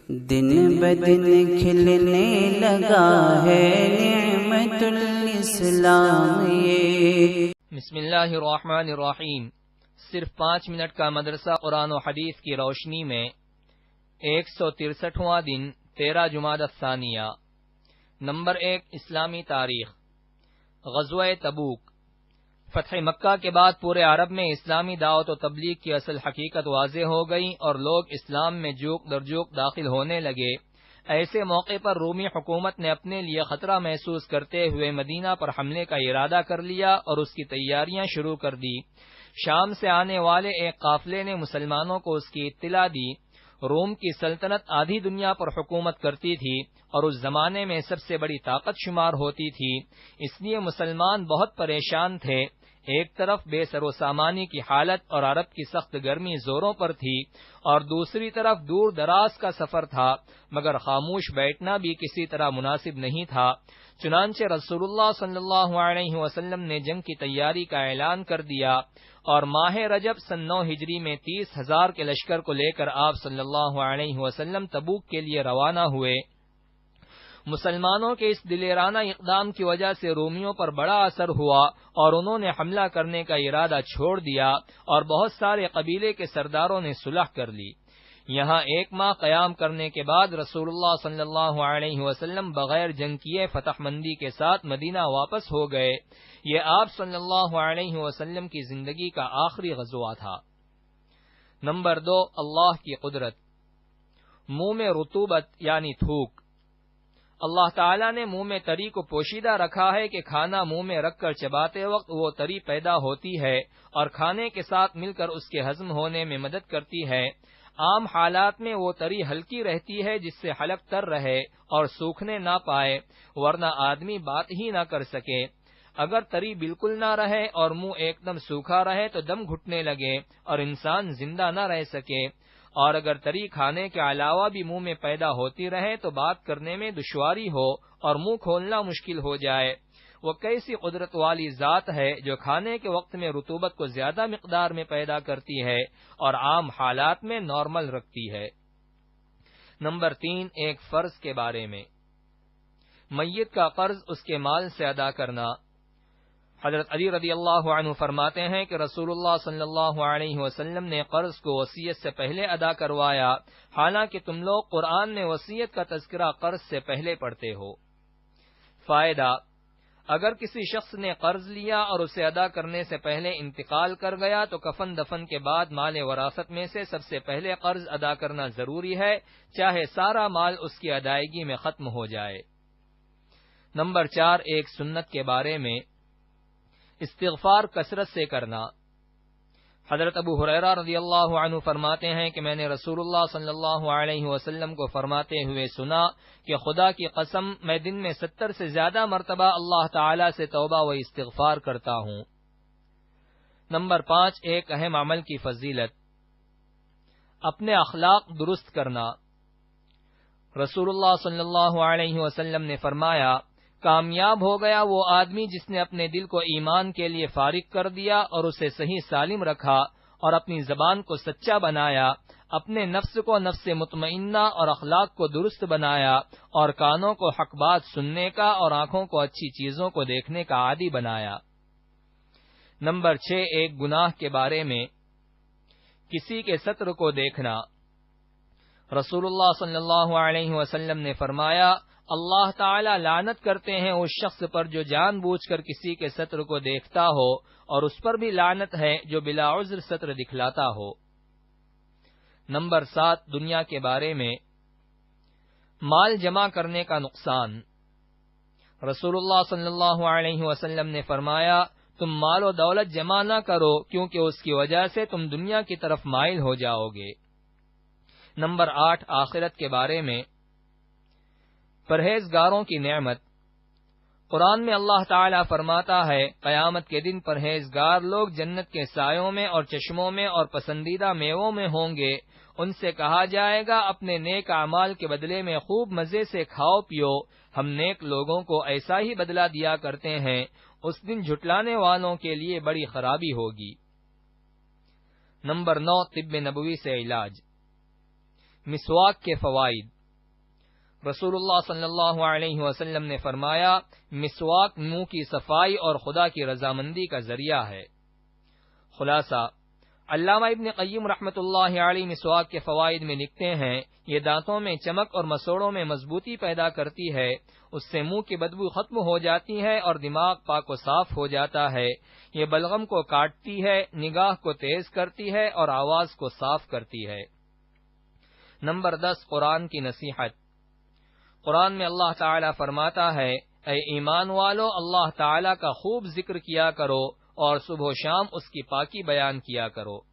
دن بدن کھلنے لگا ہے نعمت الاسلام یہ۔ بسم اللہ الرحمن الرحیم۔ صرف 5 منٹ کا مدرسہ قرآن و حدیث کی روشنی میں 163واں دن 13 جمادی الثانیہ۔ نمبر 1 اسلامی تاریخ۔ غزوہ تبوک۔ فتح مکہ کے بعد پورے عرب میں اسلامی دعوت و تبلیغ کی اصل حقیقت واضح ہو گئی اور لوگ اسلام میں جوک در جوک داخل ہونے لگے۔ ایسے موقع پر رومی حکومت نے اپنے لیے خطرہ محسوس کرتے ہوئے مدینہ پر حملے کا ارادہ کر لیا اور اس کی تیاریاں شروع کر دی۔ شام سے آنے والے ایک قافلے نے مسلمانوں کو اس کی اطلاع دی۔ روم کی سلطنت آدھی دنیا پر حکومت کرتی تھی اور اس زمانے میں سب سے بڑی طاقت شمار ہوتی تھی، اس لیے مسلمان بہت پریشان تھے۔ ایک طرف بے سر و سامانی کی حالت اور عرب کی سخت گرمی زوروں پر تھی اور دوسری طرف دور دراز کا سفر تھا، مگر خاموش بیٹھنا بھی کسی طرح مناسب نہیں تھا۔ چنانچہ رسول اللہ صلی اللہ علیہ وسلم نے جنگ کی تیاری کا اعلان کر دیا اور ماہ رجب سن 9 ہجری میں 30,000 کے لشکر کو لے کر آپ صلی اللہ علیہ وسلم تبوک کے لیے روانہ ہوئے۔ مسلمانوں کے اس دلیرانہ اقدام کی وجہ سے رومیوں پر بڑا اثر ہوا اور انہوں نے حملہ کرنے کا ارادہ چھوڑ دیا اور بہت سارے قبیلے کے سرداروں نے صلح کر لی۔ یہاں 1 ماہ قیام کرنے کے بعد رسول اللہ صلی اللہ علیہ وسلم بغیر جنگ کیے فتح مندی کے ساتھ مدینہ واپس ہو گئے۔ یہ آپ صلی اللہ علیہ وسلم کی زندگی کا آخری غزوہ تھا۔ نمبر 2 اللہ کی قدرت۔ منہ میں رطوبت یعنی تھوک۔ اللہ تعالیٰ نے منہ میں تری کو پوشیدہ رکھا ہے کہ کھانا منہ میں رکھ کر چباتے وقت وہ تری پیدا ہوتی ہے اور کھانے کے ساتھ مل کر اس کے ہضم ہونے میں مدد کرتی ہے۔ عام حالات میں وہ تری ہلکی رہتی ہے جس سے حلق تر رہے اور سوکھنے نہ پائے، ورنہ آدمی بات ہی نہ کر سکے۔ اگر تری بالکل نہ رہے اور منہ ایک دم سوکھا رہے تو دم گھٹنے لگے اور انسان زندہ نہ رہ سکے، اور اگر تری کھانے کے علاوہ بھی منہ میں پیدا ہوتی رہے تو بات کرنے میں دشواری ہو اور منہ کھولنا مشکل ہو جائے۔ وہ کیسی قدرت والی ذات ہے جو کھانے کے وقت میں رطوبت کو زیادہ مقدار میں پیدا کرتی ہے اور عام حالات میں نارمل رکھتی ہے۔ نمبر 3 ایک فرض کے بارے میں۔ میت کا قرض اس کے مال سے ادا کرنا۔ حضرت علی رضی اللہ عنہ فرماتے ہیں کہ رسول اللہ صلی اللہ علیہ وسلم نے قرض کو وصیت سے پہلے ادا کروایا، حالانکہ تم لوگ قرآن میں وصیت کا تذکرہ قرض سے پہلے پڑھتے ہو۔ فائدہ: اگر کسی شخص نے قرض لیا اور اسے ادا کرنے سے پہلے انتقال کر گیا تو کفن دفن کے بعد مال وراثت میں سے سب سے پہلے قرض ادا کرنا ضروری ہے، چاہے سارا مال اس کی ادائیگی میں ختم ہو جائے۔ نمبر 4 ایک سنت کے بارے میں۔ استغفار کثرت سے کرنا۔ حضرت ابو ہریرہ رضی اللہ عنہ فرماتے ہیں کہ میں نے رسول اللہ صلی اللہ علیہ وسلم کو فرماتے ہوئے سنا کہ خدا کی قسم میں دن میں 70 سے زیادہ مرتبہ اللہ تعالی سے توبہ و استغفار کرتا ہوں۔ نمبر 5 ایک اہم عمل کی فضیلت۔ اپنے اخلاق درست کرنا۔ رسول اللہ صلی اللہ علیہ وسلم نے فرمایا، کامیاب ہو گیا وہ آدمی جس نے اپنے دل کو ایمان کے لیے فارغ کر دیا اور اسے صحیح سالم رکھا اور اپنی زبان کو سچا بنایا، اپنے نفس کو نفس مطمئنہ اور اخلاق کو درست بنایا اور کانوں کو حق بات سننے کا اور آنکھوں کو اچھی چیزوں کو دیکھنے کا عادی بنایا۔ نمبر 6 ایک گناہ کے بارے میں۔ کسی کے ستر کو دیکھنا۔ رسول اللہ صلی اللہ علیہ وسلم نے فرمایا، اللہ تعالی لعنت کرتے ہیں اس شخص پر جو جان بوجھ کر کسی کے ستر کو دیکھتا ہو، اور اس پر بھی لعنت ہے جو بلا عذر ستر دکھلاتا ہو۔ نمبر 7 دنیا کے بارے میں۔ مال جمع کرنے کا نقصان۔ رسول اللہ صلی اللہ علیہ وسلم نے فرمایا، تم مال و دولت جمع نہ کرو کیونکہ اس کی وجہ سے تم دنیا کی طرف مائل ہو جاؤ گے۔ نمبر 8 آخرت کے بارے میں۔ پرہیزگاروں کی نعمت۔ قرآن میں اللہ تعالیٰ فرماتا ہے، قیامت کے دن پرہیزگار لوگ جنت کے سایوں میں اور چشموں میں اور پسندیدہ میووں میں ہوں گے۔ ان سے کہا جائے گا، اپنے نیک اعمال کے بدلے میں خوب مزے سے کھاؤ پیو، ہم نیک لوگوں کو ایسا ہی بدلہ دیا کرتے ہیں۔ اس دن جھٹلانے والوں کے لیے بڑی خرابی ہوگی۔ نمبر 9 طب نبوی سے علاج۔ مسواک کے فوائد۔ رسول اللہ صلی اللہ علیہ وسلم نے فرمایا، مسواک منہ کی صفائی اور خدا کی رضامندی کا ذریعہ ہے۔ خلاصہ، علامہ ابن قیم رحمۃ اللہ علیہ مسواک کے فوائد میں لکھتے ہیں، یہ دانتوں میں چمک اور مسوڑوں میں مضبوطی پیدا کرتی ہے، اس سے منہ کی بدبو ختم ہو جاتی ہے اور دماغ پاک و صاف ہو جاتا ہے، یہ بلغم کو کاٹتی ہے، نگاہ کو تیز کرتی ہے اور آواز کو صاف کرتی ہے۔ نمبر 10، قرآن کی نصیحت۔ قرآن میں اللہ تعالی فرماتا ہے، اے ایمان والو، اللہ تعالی کا خوب ذکر کیا کرو اور صبح و شام اس کی پاکی بیان کیا کرو۔